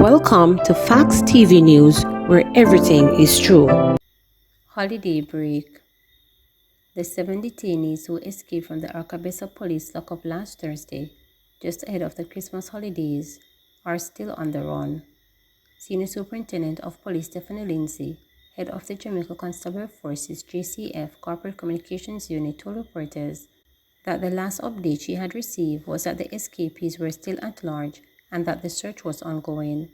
Welcome to Facts TV News, where everything is true. Holiday break. The 7 detainees who escaped from the Arcabesa police lockup last Thursday, just ahead of the Christmas holidays, are still on the run. Senior Superintendent of Police Stephanie Lindsay, head of the Jamaica Constabulary Forces JCF Corporate Communications Unit, told reporters that the last update she had received was that the escapees were still at large and that the search was ongoing.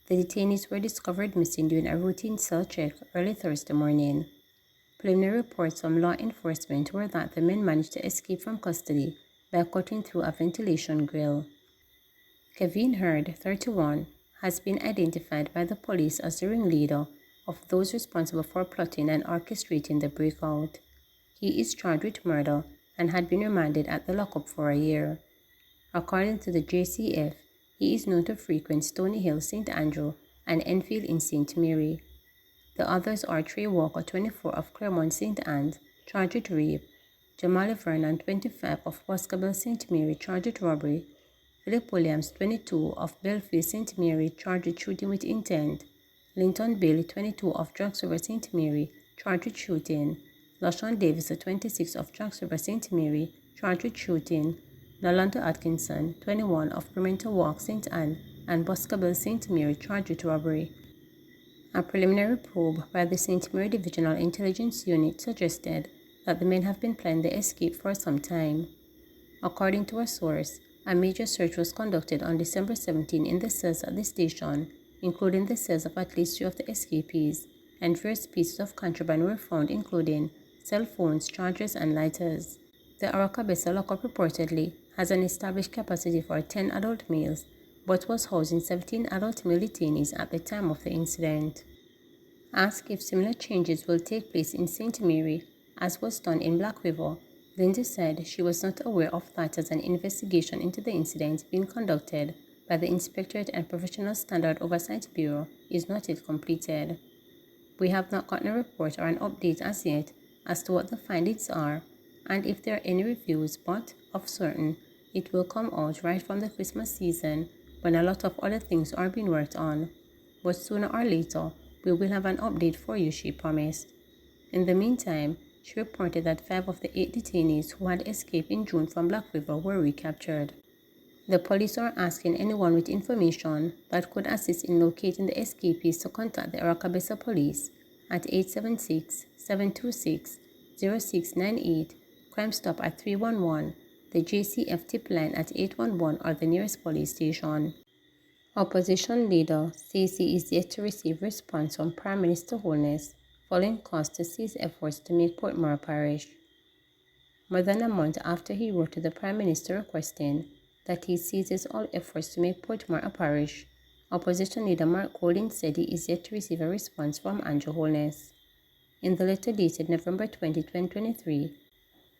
The detainees were discovered missing during a routine cell check early Thursday morning. Preliminary reports from law enforcement were that the men managed to escape from custody by cutting through a ventilation grill. Kevin Hurd, 31, has been identified by the police as the ringleader of those responsible for plotting and orchestrating the breakout. He is charged with murder and had been remanded at the lockup for a year. According to the JCF, he is known to frequent Stony Hill, St. Andrew, and Enfield in St. Mary. The others are Trey Walker, 24, of Claremont, St. Anne's, charged with rape; Jamali Vernon, 25, of Boscobel, St. Mary, charged with robbery; Philip Williams, 22, of Belfield, St. Mary, charged with shooting with intent; Linton Bailey, 22, of Jocks River, St. Mary, charged with shooting; LaShawn Davis, 26, of Jocks River, St. Mary, charged with shooting; Nolanta Atkinson, 21, of Pimento Walk, St. Anne, and Boscobel, St. Mary, charged with robbery. A preliminary probe by the St. Mary Divisional Intelligence Unit suggested that the men have been planning the escape for some time. According to a source, a major search was conducted on December 17 in the cells at the station, including the cells of at least 3 of the escapees, and various pieces of contraband were found, including cell phones, chargers, and lighters. The Arcabesa lockup reportedly has an established capacity for 10 adult males, but was housing 17 adult male detainees at the time of the incident. Asked if similar changes will take place in St. Mary, as was done in Black River, Lindsay said she was not aware of that, as an investigation into the incident being conducted by the Inspectorate and Professional Standard Oversight Bureau is not yet completed. We have not gotten a report or an update as yet as to what the findings are and if there are any reviews, but of certain, it will come out right from the Christmas season when a lot of other things are being worked on. But sooner or later, we will have an update for you, she promised. In the meantime, she reported that 5 of the 8 detainees who had escaped in June from Black River were recaptured. The police are asking anyone with information that could assist in locating the escapees to contact the Arcabesa police at 876-726-0698, Crime Stop at 311, the JCF tip line at 811, or the nearest police station. Opposition leader says he is yet to receive response from Prime Minister Holness following calls to cease efforts to make Portmore a parish. More than a month after he wrote to the Prime Minister requesting that he ceases all efforts to make Portmore a parish, Opposition leader Mark Golding said he is yet to receive a response from Andrew Holness. In the letter dated November 20, 2023,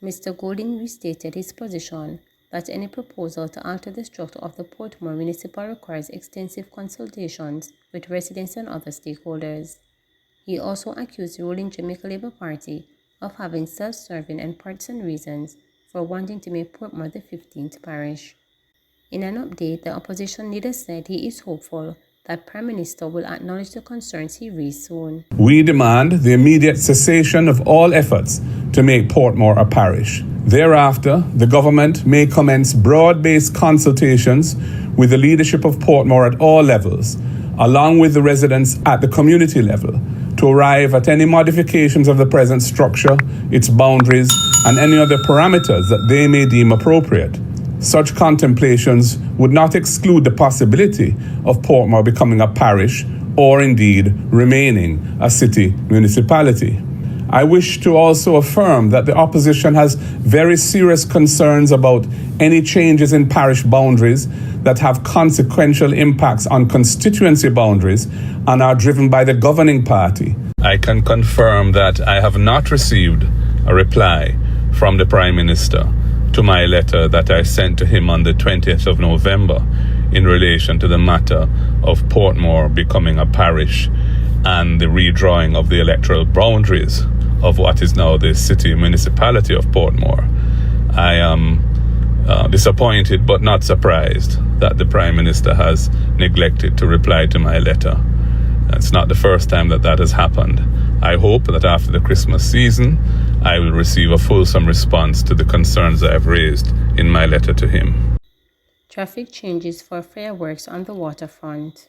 Mr. Golding restated his position that any proposal to alter the structure of the Portmore municipal requires extensive consultations with residents and other stakeholders. He also accused the ruling Jamaica Labour Party of having self-serving and partisan reasons for wanting to make Portmore the 15th parish. In an update, the opposition leader said he is hopeful that Prime Minister will acknowledge the concerns he raised soon. We demand the immediate cessation of all efforts to make Portmore a parish. Thereafter, the government may commence broad-based consultations with the leadership of Portmore at all levels, along with the residents at the community level, to arrive at any modifications of the present structure, its boundaries, and any other parameters that they may deem appropriate. Such contemplations would not exclude the possibility of Portmore becoming a parish or indeed remaining a city municipality. I wish to also affirm that the opposition has very serious concerns about any changes in parish boundaries that have consequential impacts on constituency boundaries and are driven by the governing party. I can confirm that I have not received a reply from the Prime Minister to my letter that I sent to him on the 20th of November in relation to the matter of Portmore becoming a parish and the redrawing of the electoral boundaries of what is now the city municipality of Portmore. I am disappointed but not surprised that the Prime Minister has neglected to reply to my letter. It's not the first time that has happened. I hope that after the Christmas season, I will receive a fulsome response to the concerns I have raised in my letter to him. Traffic changes for fireworks on the waterfront.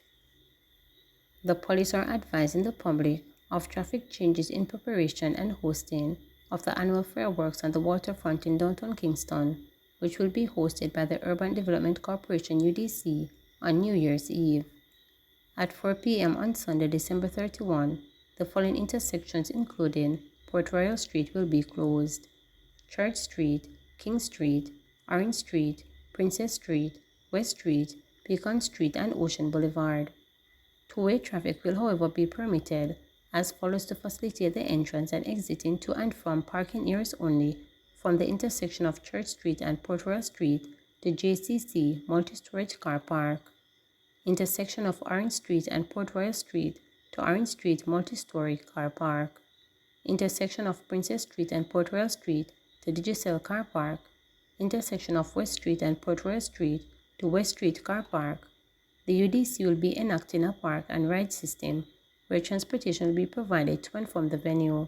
The police are advising the public of traffic changes in preparation and hosting of the annual fireworks on the waterfront in downtown Kingston, which will be hosted by the Urban Development Corporation UDC on New Year's Eve. At 4 p.m. on Sunday, December 31, the following intersections including Port Royal Street will be closed: Church Street, King Street, Orange Street, Princess Street, West Street, Beacon Street, and Ocean Boulevard. Two-way traffic will, however, be permitted as follows to facilitate the entrance and exiting to and from parking areas only from the intersection of Church Street and Port Royal Street to JCC Multi-Storage Car Park. Intersection of Orange Street and Port Royal Street to Orange Street Multi-Story Car Park. Intersection of Princess Street and Port Royal Street to Digicel Car Park. Intersection of West Street and Port Royal Street to West Street Car Park. The UDC will be enacting a park and ride system where transportation will be provided to and from the venue.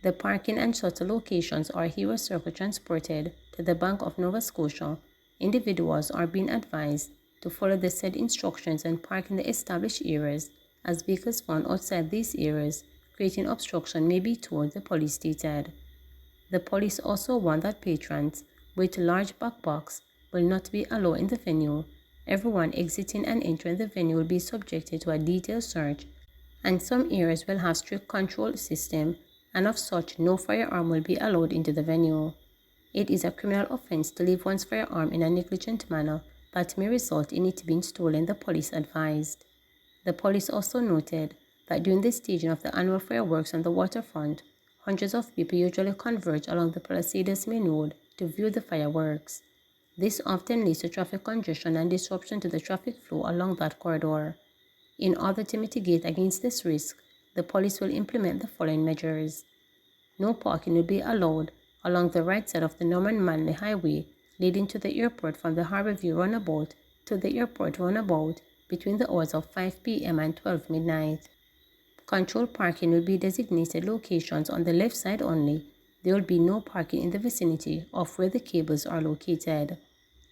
The parking and shuttle locations are Hero Circle transported to the Bank of Nova Scotia. Individuals are being advised to follow the said instructions and park in the established areas, as vehicles found outside these areas creating obstruction may be towed, the police stated. The police also warned that patrons with large backpacks will not be allowed in the venue. Everyone exiting and entering the venue will be subjected to a detailed search, and some areas will have strict control system, and of such, no firearm will be allowed into the venue. It is a criminal offense to leave one's firearm in a negligent manner that may result in it being stolen, the police advised. The police also noted that during the staging of the annual fireworks on the waterfront, hundreds of people usually converge along the Palisades Main Road to view the fireworks. This often leads to traffic congestion and disruption to the traffic flow along that corridor. In order to mitigate against this risk, the police will implement the following measures. No parking will be allowed along the right side of the Norman Manley Highway leading to the airport from the Harborview Runabout to the airport runabout between the hours of 5 p.m. and 12 midnight. Controlled parking will be designated locations on the left side only. There will be no parking in the vicinity of where the cables are located.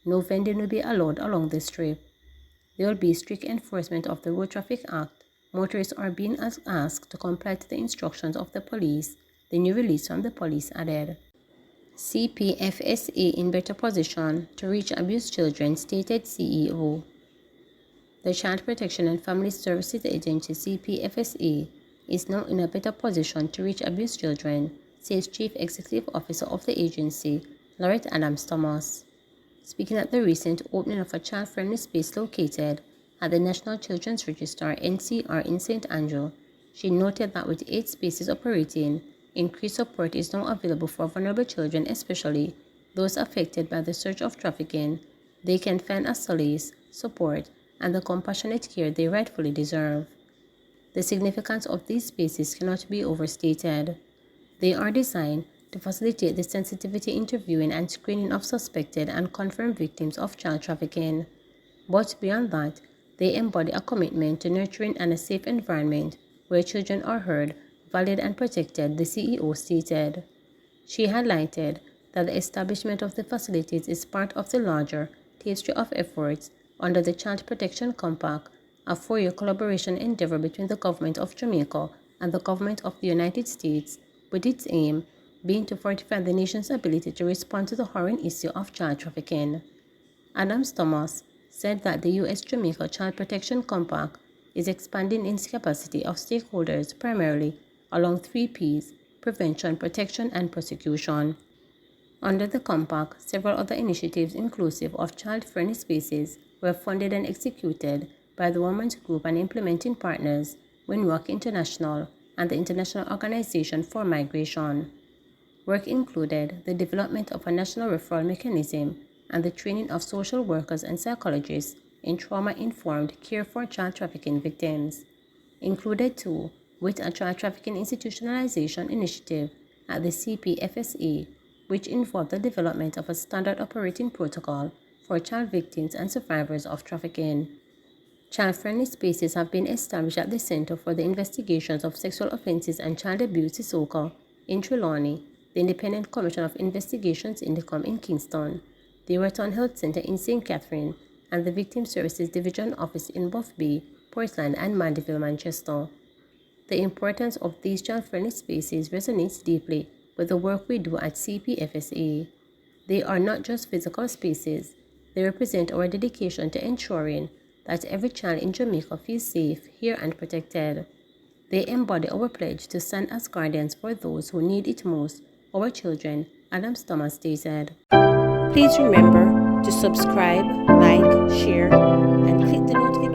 No vending will be allowed along the strip. There will be strict enforcement of the Road Traffic Act. Motorists are being asked to comply to the instructions of the police, the new release from the police added. CPFSA in better position to reach abused children, stated CEO. The Child Protection and Family Services Agency, CPFSA, is now in a better position to reach abused children, says Chief Executive Officer of the agency, Loretta Adams-Thomas. Speaking at the recent opening of a child-friendly space located at the National Children's Register, NCR, in St. Andrew, she noted that with 8 spaces operating, increased support is now available for vulnerable children, especially those affected by the surge of trafficking. They can find a solace, support, and the compassionate care they rightfully deserve. The significance of these spaces cannot be overstated. They are designed to facilitate the sensitivity interviewing and screening of suspected and confirmed victims of child trafficking. But beyond that, they embody a commitment to nurturing and a safe environment where children are heard, valued, and protected, the CEO stated. She highlighted that the establishment of the facilities is part of the larger tapestry of efforts under the Child Protection Compact, a 4-year collaboration endeavor between the Government of Jamaica and the Government of the United States, with its aim being to fortify the nation's ability to respond to the horrend issue of child trafficking. Adams-Thomas said that the U.S.-Jamaica Child Protection Compact is expanding its capacity of stakeholders primarily along 3 Ps: prevention, protection, and prosecution. Under the compact, several other initiatives inclusive of child-friendly spaces were funded and executed by the Women's Group and implementing partners, Winwork International and the International Organization for Migration. Work included the development of a national referral mechanism and the training of social workers and psychologists in trauma-informed care for child trafficking victims. Included too, with a child trafficking institutionalization initiative at the CPFSA, which involved the development of a standard operating protocol for child victims and survivors of trafficking. Child-friendly spaces have been established at the Center for the Investigations of Sexual Offences and Child Abuse (CISOCA) in Trelawney, the Independent Commission of Investigations Indicom in Kingston, the Overton Health Center in St. Catherine, and the Victim Services Division Office in Buff Bay, Portland, and Mandeville, Manchester. The importance of these child-friendly spaces resonates deeply with the work we do at CPFSA. They are not just physical spaces, they represent our dedication to ensuring that every child in Jamaica feels safe, heard, and protected. They embody our pledge to stand as guardians for those who need it most, our children, Adams Thomas stated. Please remember to subscribe, like, share, and click the notification